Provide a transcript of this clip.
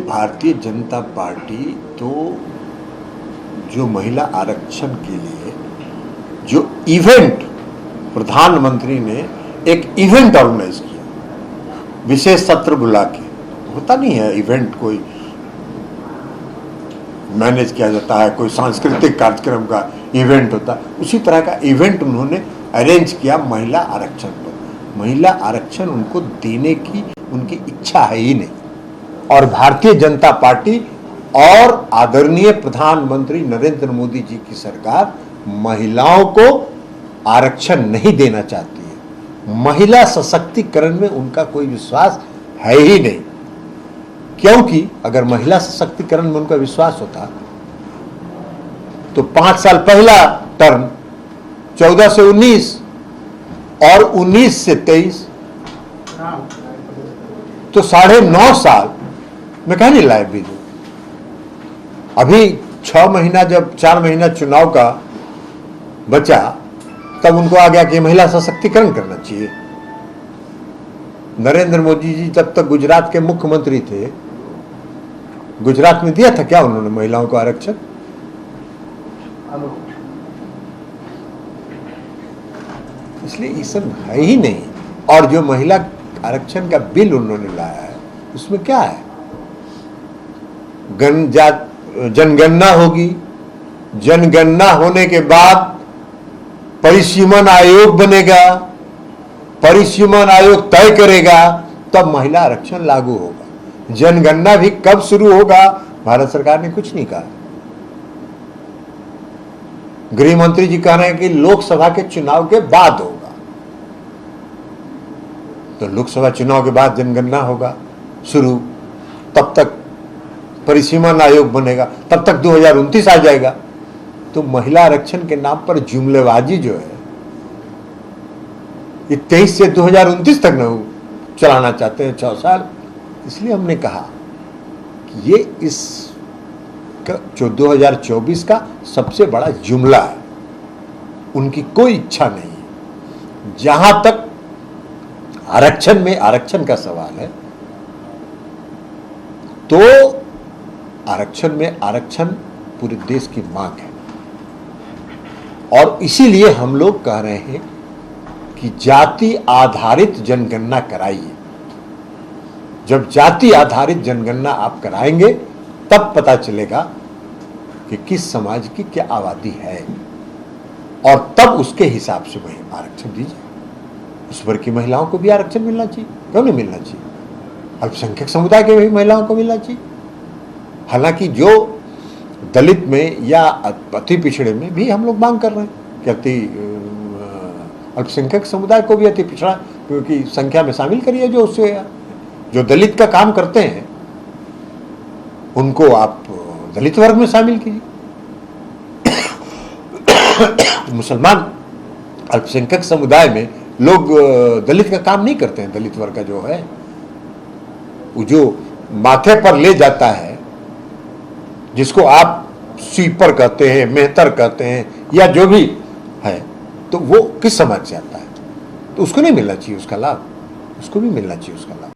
Bharatiya Janata party तो जो महिला आरक्षण के लिए जो इवेंट प्रधानमंत्री ने एक इवेंट ऑर्गेनाइज किया, विशेष सत्र बुला के, होता नहीं है इवेंट कोई मैनेज किया जाता है, कोई सांस्कृतिक कार्यक्रम का इवेंट होता है, उसी तरह का इवेंट उन्होंने अरेंज किया महिला आरक्षण पर। महिला आरक्षण उनको देने की उनकी इच्छा है ही नहीं, और भारतीय जनता पार्टी और आदरणीय प्रधानमंत्री नरेंद्र मोदी जी की सरकार महिलाओं को आरक्षण नहीं देना चाहती है। महिला सशक्तिकरण में उनका कोई विश्वास है ही नहीं, क्योंकि अगर महिला सशक्तिकरण में उनका विश्वास होता तो 5 साल पहला टर्म 14 से 19 और 19 से 23 तो 9.5 साल में कहा नहीं लाए बीजू। अभी 6 महीना, जब 4 महीना चुनाव का बचा, तब उनको आ गया कि महिला सशक्तिकरण करना चाहिए। नरेंद्र मोदी जी जब तक गुजरात के मुख्यमंत्री थे, गुजरात में दिया था क्या उन्होंने महिलाओं को आरक्षण? इसलिए ये सब है ही नहीं। और जो महिला आरक्षण का बिल उन्होंने लाया है, उसमें क्या है? जनगणना होगी, जनगणना होने के बाद परिसीमन आयोग बनेगा, परिसीमन आयोग तय करेगा, तब महिला आरक्षण लागू होगा। जनगणना भी कब शुरू होगा, भारत सरकार ने कुछ नहीं कहा। गृह मंत्री जी कह रहे हैं कि लोकसभा के चुनाव के बाद होगा, तो लोकसभा चुनाव के बाद जनगणना होगा शुरू, तब तक परिसीमन आयोग बनेगा, तब तक 2029 आ जाएगा। तो महिला आरक्षण के नाम पर जुमलेबाजी जो है, ये 23 से 2029 तक न चलाना चाहते हैं, 6 साल। इसलिए हमने कहा कि ये इस जो 2024 का सबसे बड़ा जुमला है, उनकी कोई इच्छा नहीं है। जहां तक आरक्षण में आरक्षण का सवाल है, तो आरक्षण में आरक्षण पूरे देश की मांग है, और इसीलिए हम लोग कह रहे हैं कि जाति आधारित जनगणना कराइए। जब जाति आधारित जनगणना आप कराएंगे, तब पता चलेगा कि किस समाज की क्या आबादी है, और तब उसके हिसाब से वही आरक्षण दीजिए। उस वर्ग की महिलाओं को भी आरक्षण मिलना चाहिए, क्यों नहीं मिलना चाहिए? अल्पसंख्यक समुदाय के भी महिलाओं को मिलना चाहिए। हालांकि जो दलित में या अति पिछड़े में भी हम लोग मांग कर रहे हैं कि अल्पसंख्यक समुदाय को भी अति पिछड़ा क्योंकि संख्या में शामिल करिए। जो उससे जो दलित का काम करते हैं, उनको आप दलित वर्ग में शामिल कीजिए। मुसलमान अल्पसंख्यक समुदाय में लोग दलित का काम नहीं करते हैं। दलित वर्ग का जो है, वो जो माथे पर ले जाता है, जिसको आप स्वीपर कहते हैं, मेहतर कहते हैं, या जो भी है, तो वो किस समाज से आता है? तो उसको नहीं मिलना चाहिए उसका लाभ, उसको भी मिलना चाहिए उसका लाभ।